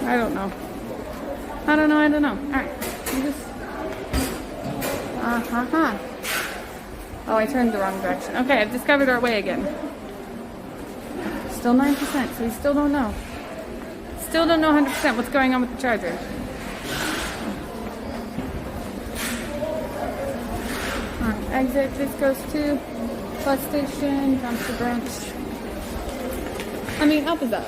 I don't know. I don't know. Alright. Oh, I turned the wrong direction. Okay, I've discovered our way again. Still 9%, so we still don't know. Still don't know 100% what's going on with the charger. Alright, exit. This goes to bus station, dumpster branch. I mean, up is up.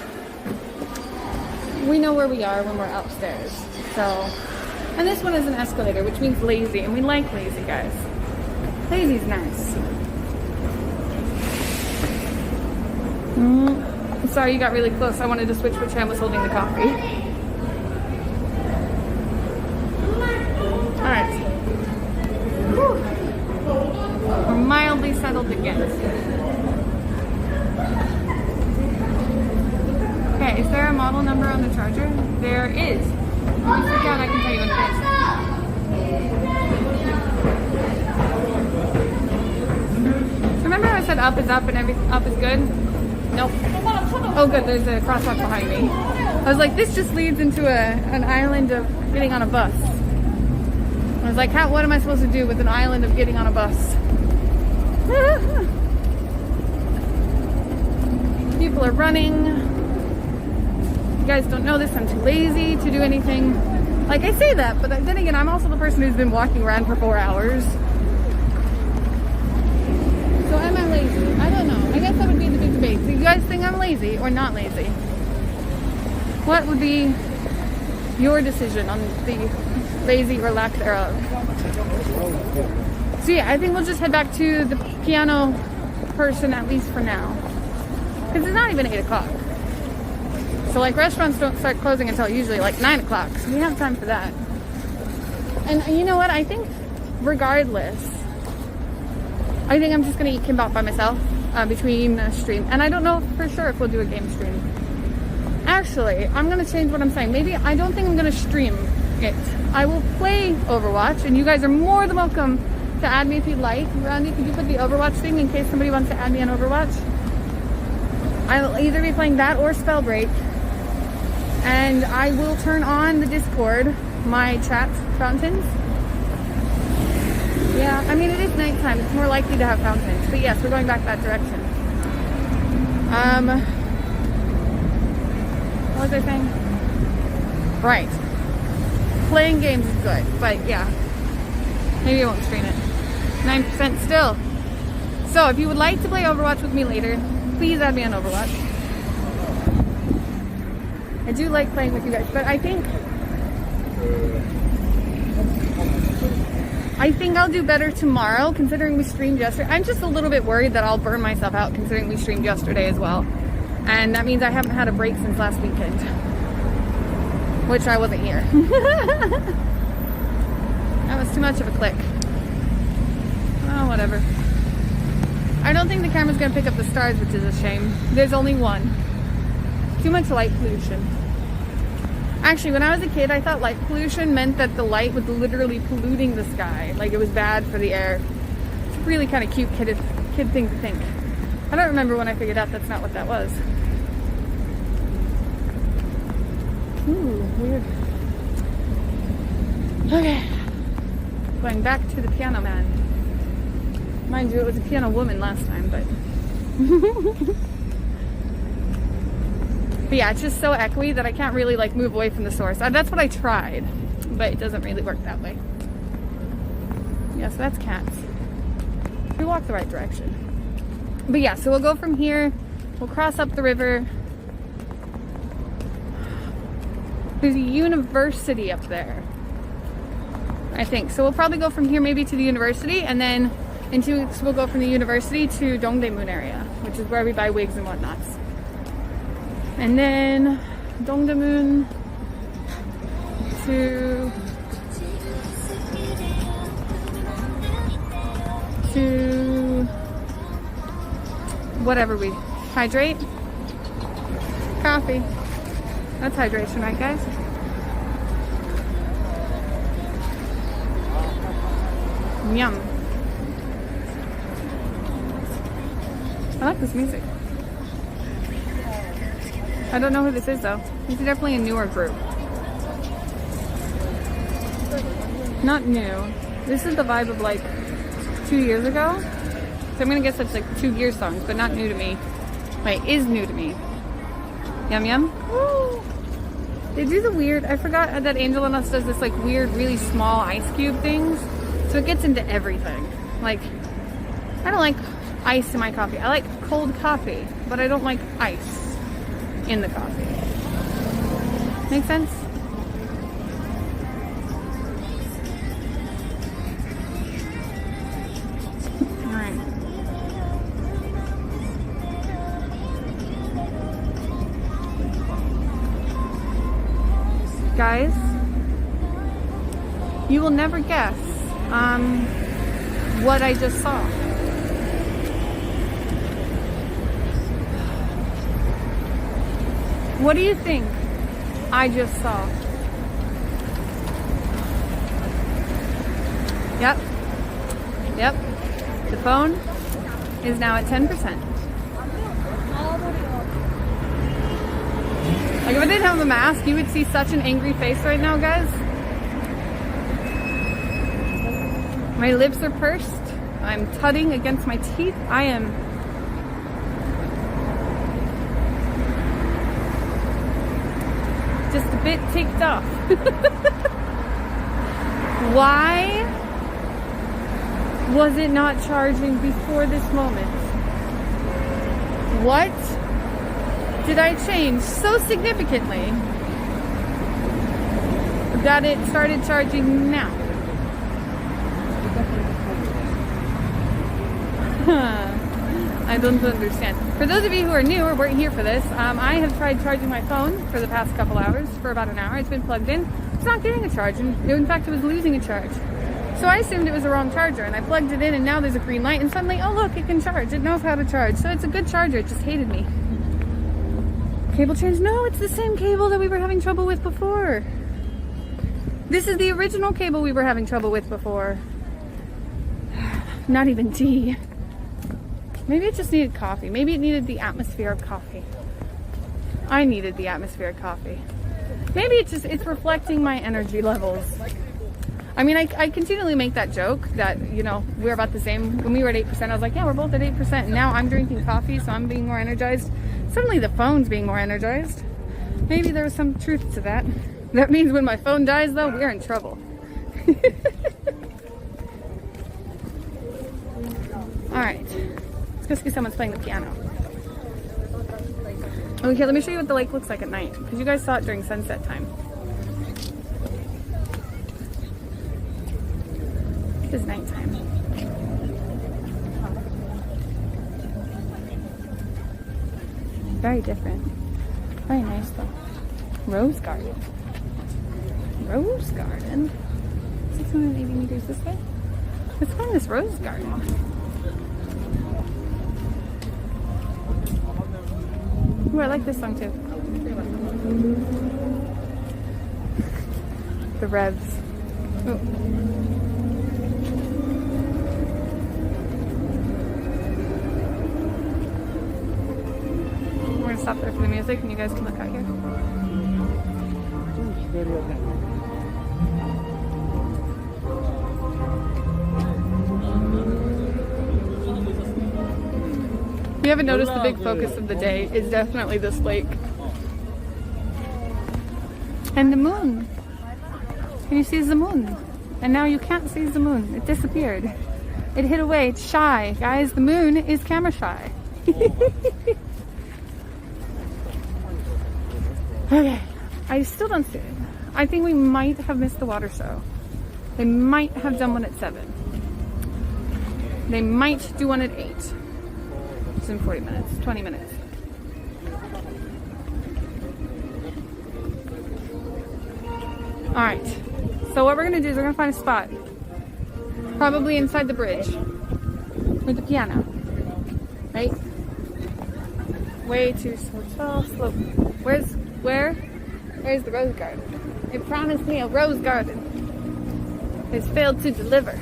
We know where we are when we're upstairs. So, and this one is an escalator, which means lazy, and we like lazy, guys. Lazy's nice. Sorry you got really close. I wanted to switch which hand was holding the coffee. Alright. We're mildly settled again. Okay, is there a model number on the charger? There is. If you freak out, I can tell you what it is. Remember I said up is up and up is good? Nope. Oh good, there's a crosswalk behind me. I was like, this just leads into an island of getting on a bus. I was like, what am I supposed to do with an island of getting on a bus? People are running. You guys don't know this, I'm too lazy to do anything. Like, I say that, but then again, I'm also the person who's been walking around for 4 hours. So am I lazy? I don't know. I guess that would be the big debate. Do you guys think I'm lazy or not lazy? What would be your decision on the lazy or lack thereof? So yeah, I think we'll just head back to the piano person, at least for now. Because it's not even 8 o'clock. So like restaurants don't start closing until usually like 9 o'clock. So we have time for that. And you know what? I think regardless, I think I'm just going to eat kimbap by myself between stream. And I don't know for sure if we'll do a game stream. Actually, I'm going to change what I'm saying. Maybe I don't think I'm going to stream it. I will play Overwatch, and you guys are more than welcome to add me if you'd like. Randy, could you put the Overwatch thing in case somebody wants to add me on Overwatch? I'll either be playing that or Spellbreak. And I will turn on the Discord, my chat fountains. Yeah, I mean, it is nighttime. It's more likely to have fountains. But yes, we're going back that direction. What was I saying? Right. Playing games is good, but yeah. Maybe I won't stream it. 9% still. So if you would like to play Overwatch with me later, please add me on Overwatch. I do like playing with you guys, but I think I'll do better tomorrow, considering we streamed yesterday. I'm just a little bit worried that I'll burn myself out, considering we streamed yesterday as well. And that means I haven't had a break since last weekend, which I wasn't here. That was too much of a click. Oh, whatever. I don't think the camera's gonna pick up the stars, which is a shame. There's only one. Too much light pollution. Actually, when I was a kid, I thought light pollution meant that the light was literally polluting the sky. Like it was bad for the air. It's a really kind of cute kid thing to think. I don't remember when I figured out that's not what that was. Ooh, weird. Okay. Going back to the piano man. Mind you, it was a piano woman last time, but... But yeah, it's just so echoey that I can't really like move away from the source. That's what I tried, but it doesn't really work that way. Yeah, so that's cats. We walk the right direction. But yeah, so we'll go from here. We'll cross up the river. There's a university up there, I think. So we'll probably go from here maybe to the university, and then in 2 weeks we'll go from the university to Dongdaemun area, which is where we buy wigs and whatnots. And then Dongdaemun to whatever we hydrate. Coffee. That's hydration, right guys? Yum. I like this music. I don't know who this is though. This is definitely a newer group. not new. This is the vibe of like 2 years ago. So I'm gonna guess that's like 2 year songs, but not new to me. Wait, is new to me. Yum yum. Woo. They do the weird, I forgot that Angel and Us does this like weird, really small ice cube things. So it gets into everything. Like, I don't like ice in my coffee. I like cold coffee, but I don't like ice in the coffee. Make sense? Alright. Guys, you will never guess what I just saw. What do you think I just saw? Yep. The phone is now at 10%. Like if I didn't have the mask, you would see such an angry face right now, guys. My lips are pursed. I'm tutting against my teeth. I am just a bit ticked off. Why was it not charging before this moment? What did I change so significantly that it started charging now? I don't understand. For those of you who are new or weren't here for this, I have tried charging my phone for the past couple hours, for about an hour. It's been plugged in. It's not getting a charge. And in fact, it was losing a charge. So I assumed it was the wrong charger, and I plugged it in, and now there's a green light, and suddenly, oh look, it can charge. It knows how to charge. So it's a good charger. It just hated me. Cable change? No, it's the same cable that we were having trouble with before. This is the original cable we were having trouble with before. Not even tea. Maybe it just needed coffee. Maybe it needed the atmosphere of coffee. I needed the atmosphere of coffee. Maybe it's reflecting my energy levels. I mean, I continually make that joke that, you know, we're about the same. When we were at 8%, I was like, yeah, we're both at 8%. And now I'm drinking coffee, so I'm being more energized. Suddenly the phone's being more energized. Maybe there's some truth to that. That means when my phone dies, though, we're in trouble. All right. Let's go see someone's playing the piano. Oh, here, let me show you what the lake looks like at night, because you guys saw it during sunset time. It is nighttime. Very different. Very nice though. Rose garden. Rose garden? 680 meters this way? Let's find this rose garden. Ooh, I like this song too. The Revs. Ooh. We're gonna stop there for the music and you guys can look out here. If you haven't noticed, the big focus of the day is definitely this lake. And the moon. Can you see the moon? And now you can't see the moon. It disappeared. It hid away. It's shy. Guys, the moon is camera shy. Okay. I still don't see it. I think we might have missed the water show. They might have done one at 7. They might do one at 8. It's in 40 minutes, 20 minutes. All right, so what we're gonna do is we're gonna find a spot, probably inside the bridge with the piano, right? Way too slow. Where's the rose garden? It promised me a rose garden. It's failed to deliver.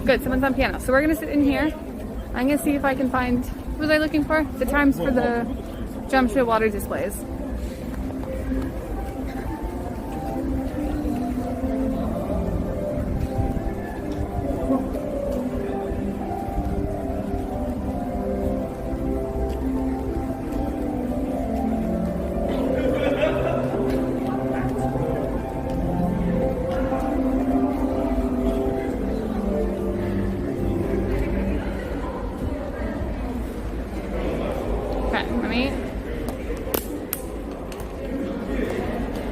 Good, someone's on piano. So we're gonna sit in here. I'm gonna see if I can find, what was I looking for? The times for the Jamshid water displays. let me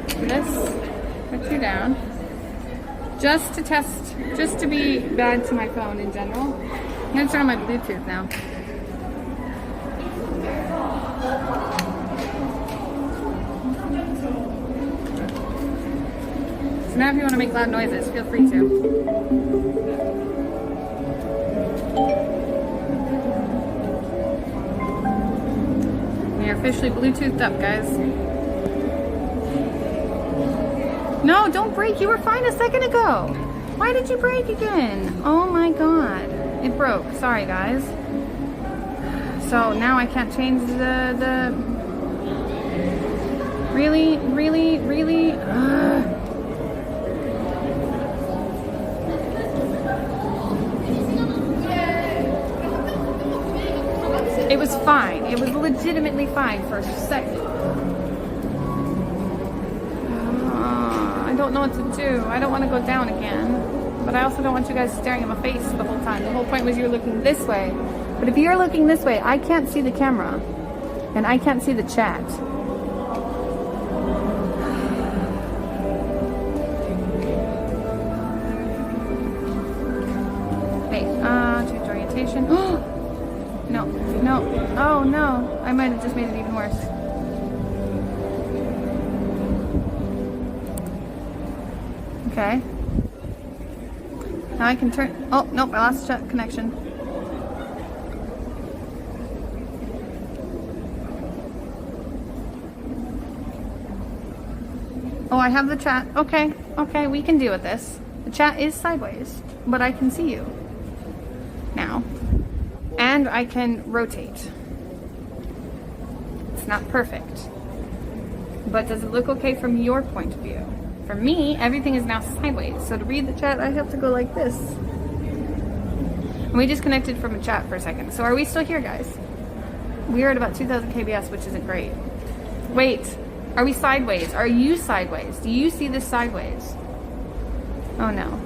do this, put you down. Just to test, just to be bad to my phone in general. I'm gonna turn on my Bluetooth now. So now if you want to make loud noises, feel free to. We are officially Bluetoothed up, guys. No, don't break. You were fine a second ago. Why did you break again? Oh my god. It broke. Sorry, guys. So now I can't change the... Really? Really? Really? It was fine. It was legitimately fine for a second. I don't know what to do. I don't want to go down again. But I also don't want you guys staring at my face the whole time. The whole point was you're looking this way. But if you're looking this way, I can't see the camera. And I can't see the chat. Hey, change orientation. No, no. Oh no. I might have just made it even worse. Okay. Now I can turn. Oh, nope, I lost chat connection. Oh, I have the chat. Okay, okay, we can deal with this. The chat is sideways, but I can see you now. And I can rotate. It's not perfect. But does it look okay from your point of view? For me, everything is now sideways. So to read the chat, I have to go like this. And we disconnected from a chat for a second. So are we still here, guys? We are at about 2000 kbs, which isn't great. Wait, are we sideways? Are you sideways? Do you see this sideways? Oh no.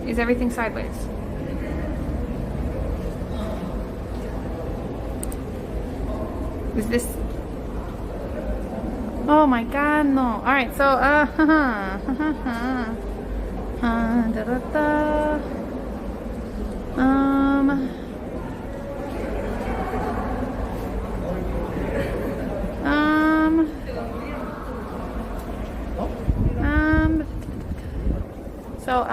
Is everything sideways? Is this... Oh my god, no. Alright, so, so,